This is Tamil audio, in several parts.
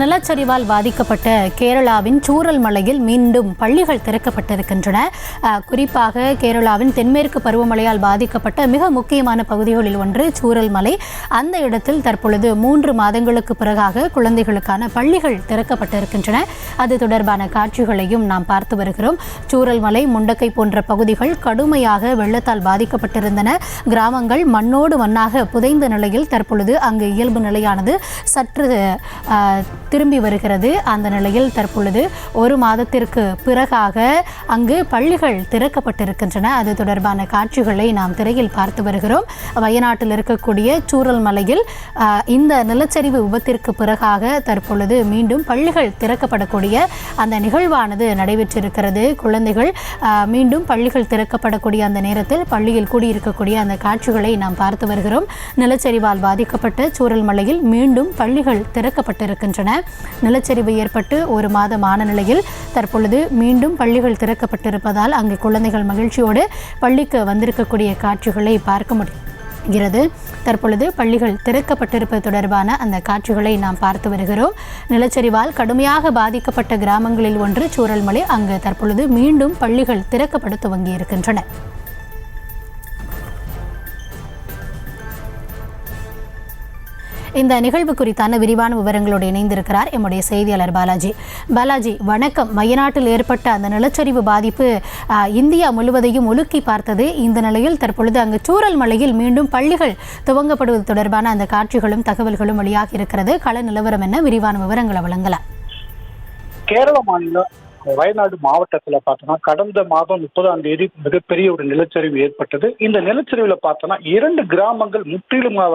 நிலச்சரிவால் பாதிக்கப்பட்ட கேரளாவின் சூரல் மலையில் மீண்டும் பள்ளிகள் திறக்கப்பட்டிருக்கின்றன. குறிப்பாக கேரளாவின் தென்மேற்கு பருவமழையால் பாதிக்கப்பட்ட மிக முக்கியமான பகுதிகளில் ஒன்று சூரல் மலை. அந்த இடத்தில் தற்பொழுது 3 மாதங்களுக்கு பிறகாக குழந்தைகளுக்கான பள்ளிகள் திறக்கப்பட்டிருக்கின்றன. அது தொடர்பான காட்சிகளையும் நாம் பார்த்து வருகிறோம். சூரல் மலை, முண்டக்கை போன்ற பகுதிகள் கடுமையாக வெள்ளத்தால் பாதிக்கப்பட்டிருந்தன. கிராமங்கள் மண்ணோடு மண்ணாக புதைந்த நிலையில் தற்பொழுது அங்கு இயல்பு நிலையானது சற்று திரும்பி வருகிறது. அந்த நிலையில் தற்பொழுது 1 மாதத்திற்கு பிறகாக அங்கு பள்ளிகள் திறக்கப்பட்டிருக்கின்றன. அது தொடர்பான காட்சிகளை நாம் திரையில் பார்த்து வருகிறோம். வயநாட்டில் இருக்கக்கூடிய சூரல் மலையில் இந்த நிலச்சரிவு விபத்திற்கு பிறகாக தற்பொழுது மீண்டும் பள்ளிகள் திறக்கப்படக்கூடிய அந்த நிகழ்வானது நடைபெற்றிருக்கிறது. குழந்தைகள் மீண்டும் பள்ளிகள் திறக்கப்படக்கூடிய அந்த நேரத்தில் பள்ளியில் கூடியிருக்கக்கூடிய அந்த காட்சிகளை நாம் பார்த்து வருகிறோம். நிலச்சரிவால் பாதிக்கப்பட்ட சூரல் மலையில் மீண்டும் பள்ளிகள் திறக்கப்பட்டிருக்கின்றன. நிலச்சரிவு ஏற்பட்டு 1 மாதம் ஆன நிலையில் தற்பொழுது மீண்டும் பள்ளிகள் திறக்கப்பட்டிருப்பதால் அங்கு குழந்தைகள் மகிழ்ச்சியோடு பள்ளிக்கு வந்திருக்கக்கூடிய காட்சிகளை பார்க்க முடிகிறது. தற்பொழுது பள்ளிகள் திறக்கப்பட்டிருப்பது தொடர்பான அந்த காட்சிகளை நாம் பார்த்து வருகிறோம். நிலச்சரிவால் கடுமையாக பாதிக்கப்பட்ட கிராமங்களில் ஒன்று சூரல் மலை. அங்கு தற்பொழுது மீண்டும் பள்ளிகள் திறக்கப்பட துவங்கியிருக்கின்றன. இந்த நிகழ்வு குறித்தான விரிவான விவரங்களோடு இணைந்திருக்கிறார் எம்முடைய செய்தியாளர் பாலாஜி. பாலாஜி, வணக்கம். வயநாட்டில் ஏற்பட்ட அந்த நிலச்சரிவு பாதிப்பு இந்தியா முழுவதையும் உலுக்கி பார்த்தது. இந்த நிலையில் தற்பொழுது அங்கு சூரல் மலையில் மீண்டும் பள்ளிகள் துவங்கப்படுவது தொடர்பான அந்த காட்சிகளும் தகவல்களும் வெளியாகி இருக்கிறது. கள நிலவரம் என்ன? விரிவான விவரங்களை வழங்கலாம். கேரள மாநிலம் வயநாடு மாவட்டத்துல பார்த்தோம்னா கடந்த மாதம் 30ஆம் தேதி மிகப்பெரிய ஒரு நிலச்சரிவு ஏற்பட்டது. இந்த நிலச்சரிவுல பார்த்தோம்னா 2 கிராமங்கள் முற்றிலுமா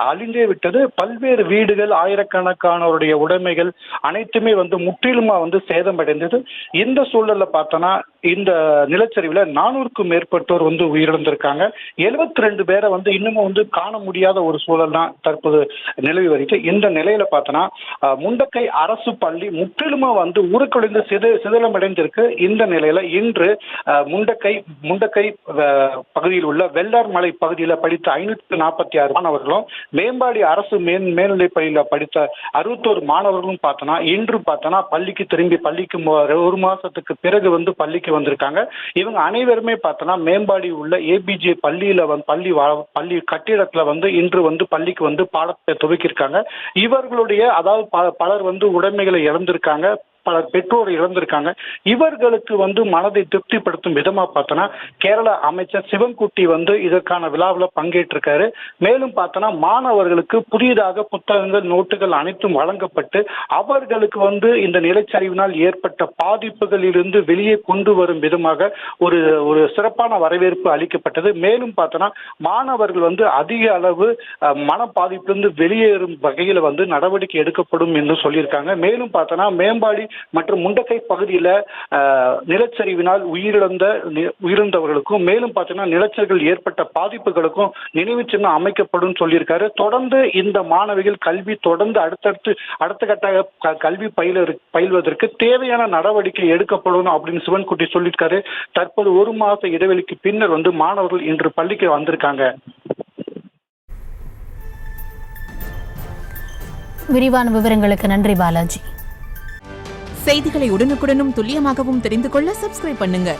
அழிந்தே விட்டது. பல்வேறு வீடுகள், ஆயிரக்கணக்கானவருடைய உடைமைகள் அனைத்துமே முற்றிலுமா சேதமடைந்தது. இந்த சூழல்ல பார்த்தோம்னா இந்த நிலச்சரிவுல 400க்கும் மேற்பட்டோர் உயிரிழந்திருக்காங்க. 72 பேரை இன்னமும் காண முடியாத ஒரு சூழல் தான் தற்போது நிலவி வருகிறது. இந்த நிலையில பார்த்தோம்னா முண்டக்கை அரசு பள்ளி முற்றிலுமா ஊருக்குழிந்து சிதிலமடைந்திருக்கு. இந்த நிலையில இன்று முண்டக்கை பகுதியில் உள்ள வெள்ளார் மலை பகுதியில் படித்த 546 மாணவர்களும், மேம்பாடி அரசு மேல்நிலை பள்ளியில படித்த 61 மாணவர்களும் பார்த்தோம்னா இன்று பள்ளிக்கு திரும்பி பள்ளிக்கு 1 மாசத்துக்கு பிறகு பள்ளிக்கு வந்திருக்காங்க. இவங்க அனைவருமே பார்த்தோம்னா மேம்பாடி உள்ள ஏபிஜே பள்ளியில பள்ளி கட்டிடத்துல இன்று பள்ளிக்கு பாடத்தை துவக்கியிருக்காங்க. இவர்களுடைய அதாவது பலர் உடைமைகளை இழந்திருக்காங்க, பலர் பெற்றோர் இழந்திருக்காங்க. இவர்களுக்கு மனதை திருப்திப்படுத்தும் விதமா பார்த்தோன்னா கேரள அமைச்சர் சிவன்குட்டி இதற்கான விழாவில் பங்கேற்றிருக்காரு. மேலும் பார்த்தோன்னா மாணவர்களுக்கு புதியதாக புத்தகங்கள், நோட்டுகள் அனைத்தும் வழங்கப்பட்டு அவர்களுக்கு இந்த நிலச்சரிவினால் ஏற்பட்ட பாதிப்புகளிலிருந்து வெளியே கொண்டு வரும் விதமாக ஒரு சிறப்பான வரவேற்பு அளிக்கப்பட்டது. மேலும் பார்த்தோன்னா மாணவர்கள் அதிக அளவு மன பாதிப்பிலிருந்து வெளியேறும் வகையில் நடவடிக்கை எடுக்கப்படும் என்று சொல்லியிருக்காங்க. மேலும் பார்த்தோன்னா மேம்பாடி மற்றும் முண்டக்கை பகுதியில நிலச்சரிவினால் உயிரிழந்தவர்களுக்கும், மேலும் பார்த்தீங்கன்னா நிலச்சரிவில் ஏற்பட்ட பாதிப்புகளுக்கும் நினைவு சின்னம் அமைக்கப்படும் சொல்லியிருக்காரு. தொடர்ந்து இந்த மாணவிகள் கல்வி தொடர்ந்து அடுத்த கட்ட கல்வி பயில்வதற்கு தேவையான நடவடிக்கை எடுக்கப்படும் அப்படின்னு சிவன்குட்டி சொல்லியிருக்காரு. தற்போது 1 மாத இடைவெளிக்கு பின்னர் மாணவர்கள் இன்று பள்ளிக்கு வந்திருக்காங்க. விரிவான விவரங்களுக்கு நன்றி பாலாஜி. செய்திகளை உடனுக்குடனும் துல்லியமாகவும் தெரிந்து கொள்ள சப்ஸ்கிரைப் பண்ணுங்க.